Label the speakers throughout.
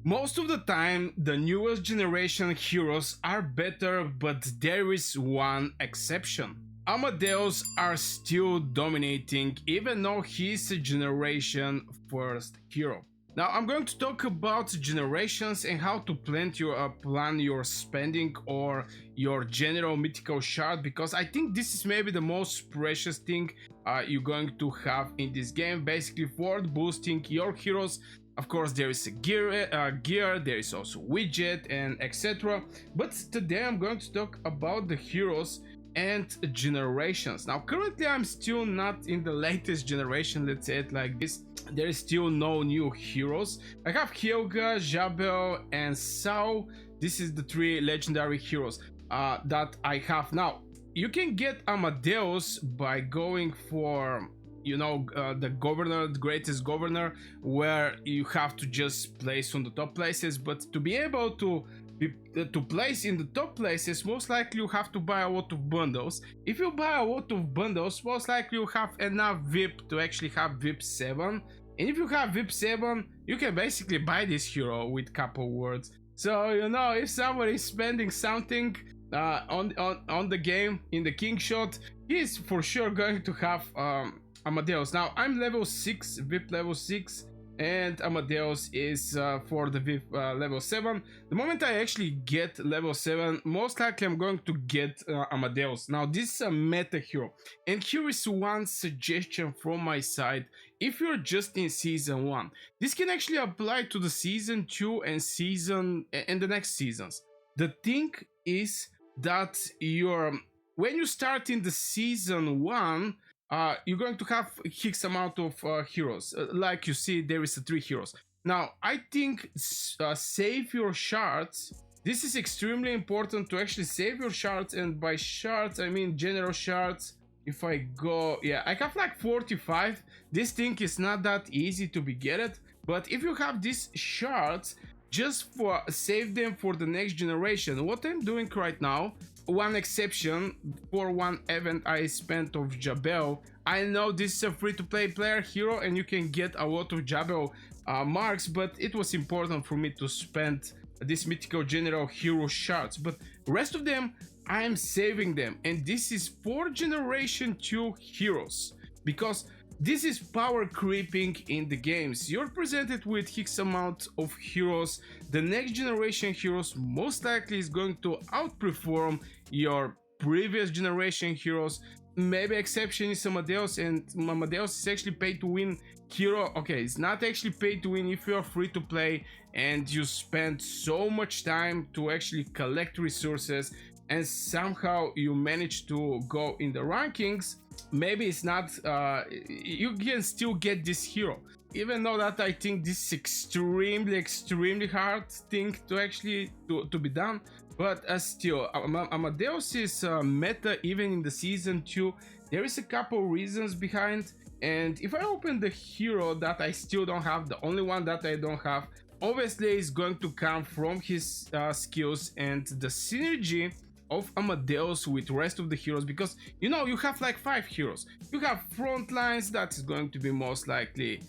Speaker 1: Most of the time, the newest generation heroes are better, but there is one exception. Amadeos are still dominating, even though he's a generation first hero. Now I'm going to talk about generations and how to plan your spending or your general mythical shard, because I think this is maybe the most precious thing you're going to have in this game, basically for boosting your heroes. Of course, there is a gear, there is also widget and etc. But today I'm going to talk about the heroes and generations. Now currently I'm still not in the latest generation, let's say it like this. There is still no new heroes. I have Helga, Jabel and Sao. This is the three legendary heroes that I have now. You can get Amadeus by going for, you know, the governor, the greatest governor, where you have to just place on the top places. But to be able to place in the top places, most likely you have to buy a lot of bundles. If you buy a lot of bundles, most likely you have enough VIP to actually have VIP 7. And if you have VIP 7, you can basically buy this hero with couple words. So, you know, if somebody is spending something on the game in the Kingshot, he's for sure going to have Amadeus. Now I'm level 6, VIP level 6, and Amadeus is for the VIP level 7. The moment I actually get level 7, most likely I'm going to get Amadeus. Now this is a meta hero, and here is one suggestion from my side. If you're just in season 1, this can actually apply to the season 2 and the next seasons. The thing is that when you start in the season 1, you're going to have X amount of heroes. Like you see, there is 3 heroes. Now, I think save your shards. This is extremely important to actually save your shards, and by shards, I mean general shards. If I go, yeah, I have like 45. This thing is not that easy to be get, but if you have these shards, just for save them for the next generation. What I'm doing right now, one exception for one event I spent of Jabel. I know this is a free-to-play player hero and you can get a lot of Jabel marks, but it was important for me to spend this mythical general hero shards. But rest of them, I'm saving them, and this is for generation 2 heroes, because this is power creeping in the games. You're presented with X amount of heroes. The next generation heroes most likely is going to outperform your previous generation heroes. Maybe exception is Amadeus, and Amadeus is actually pay to win hero. Okay, it's not actually pay to win if you're free to play and you spend so much time to actually collect resources and somehow you manage to go in the rankings. Maybe it's not, you can still get this hero, even though that I think this is extremely hard thing to actually to be done. But still, Amadeus is meta even in the season 2. There is a couple reasons behind, and if I open the hero that I still don't have, the only one that I don't have, obviously is going to come from his skills and the synergy of Amadeus with rest of the heroes, because you know you have like 5 heroes. You have front lines, that is going to be most likely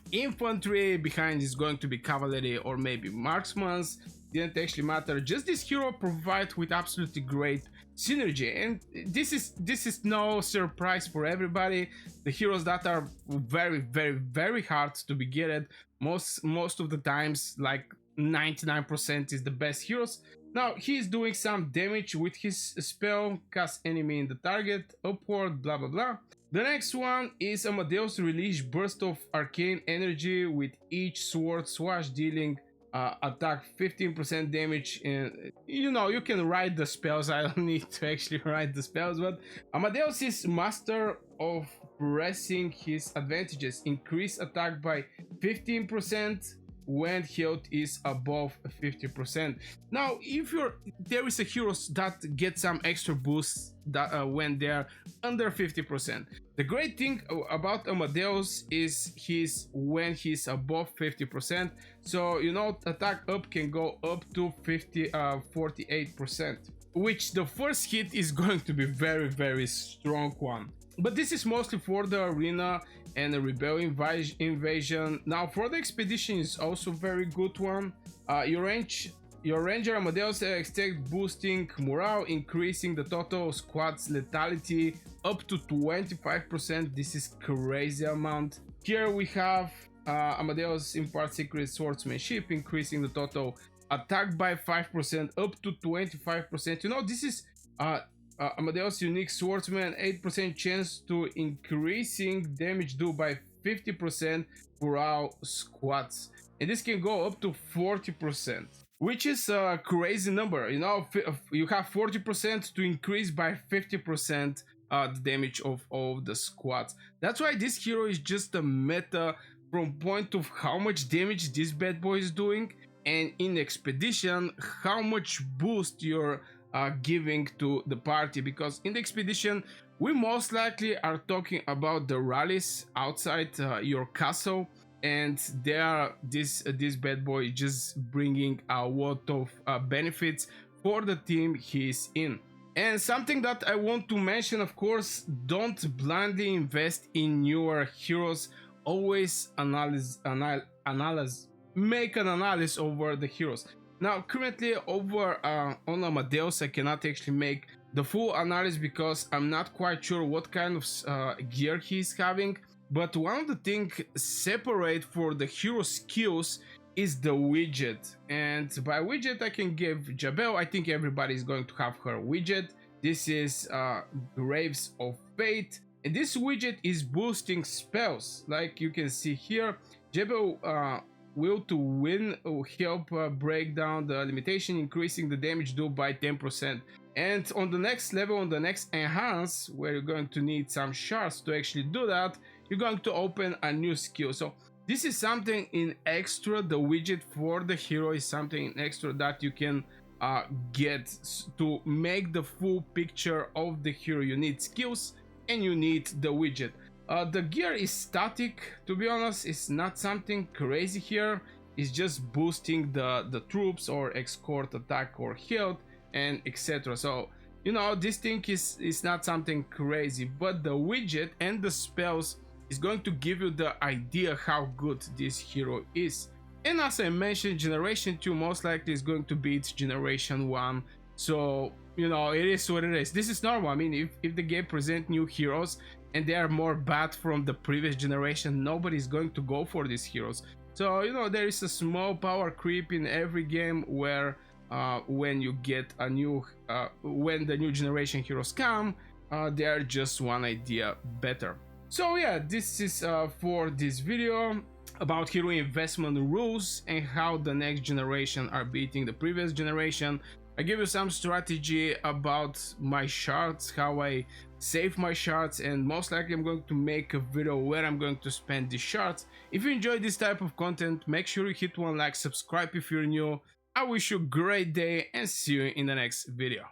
Speaker 1: infantry, behind is going to be cavalry or maybe marksmans. Didn't actually matter, just this hero provides with absolutely great synergy, and this is no surprise for everybody. The heroes that are very hard to be getted, most of the times, like 99% is the best heroes. Now he's doing some damage with his spell, cast enemy in the target, upward, blah blah blah. The next one is Amadeus release burst of arcane energy with each sword swash, dealing attack 15% damage. And you know, you can write the spells. I don't need to actually write the spells, but Amadeus is master of pressing his advantages. Increase attack by 15% when health is above 50%. Now, if there is a heroes that get some extra boosts that when they're under 50%. The great thing about Amadeus is when he's above 50%. So you know, attack up can go up to 48%, which the first hit is going to be very strong one. But this is mostly for the arena and a rebel invasion. Now for the expedition is also very good one. Your ranger Amadeos expect boosting morale, increasing the total squad's lethality up to 25%. This is crazy amount. Here we have Amadeus impart secret swordsmanship, increasing the total attack by 5% up to 25%. You know, this is Amadeus unique swordsman, 8% chance to increasing damage due by 50% for all squads, and this can go up to 40%, which is a crazy number. You know, you have 40% to increase by 50% the damage of all the squads. That's why this hero is just a meta from point of how much damage this bad boy is doing, and in expedition how much boost you're giving to the party, because in the expedition we most likely are talking about the rallies outside your castle, and this bad boy just bringing a lot of benefits for the team he's in. And something that I want to mention, of course, don't blindly invest in newer heroes. Always make an analysis over the heroes. Now currently over on Amadeus I cannot actually make the full analysis because I'm not quite sure what kind of gear he's having, but one of the things separate for the hero skills is the widget, and by widget I can give Jabel. I think everybody is going to have her widget. This is Graves of Fate, and this widget is boosting spells. Like you can see here, Jabel will to win help break down the limitation, increasing the damage due by 10%. And on the next level, on the next enhance, where you're going to need some shards to actually do that, you're going to open a new skill. So this is something in extra. The widget for the hero is something in extra that you can get to make the full picture of the hero. You need skills and you need the widget. The gear is static, to be honest. It's not something crazy here. It's just boosting the troops or escort attack or health and etc. So you know, this thing is not something crazy, but the widget and the spells is going to give you the idea how good this hero is. And as I mentioned, generation 2 most likely is going to beat generation 1. So you know, it is what it is. This is normal. I mean, if the game present new heroes and they are more bad from the previous generation, nobody's going to go for these heroes. So you know, there is a small power creep in every game where when you get a new when the new generation heroes come, they are just one idea better. So yeah, this is for this video about hero investment rules and how the next generation are beating the previous generation. I give you some strategy about my shards, how I save my shards, and most likely I'm going to make a video where I'm going to spend the shards. If you enjoy this type of content, make sure you hit one like, subscribe if you're new. I wish you a great day and see you in the next video.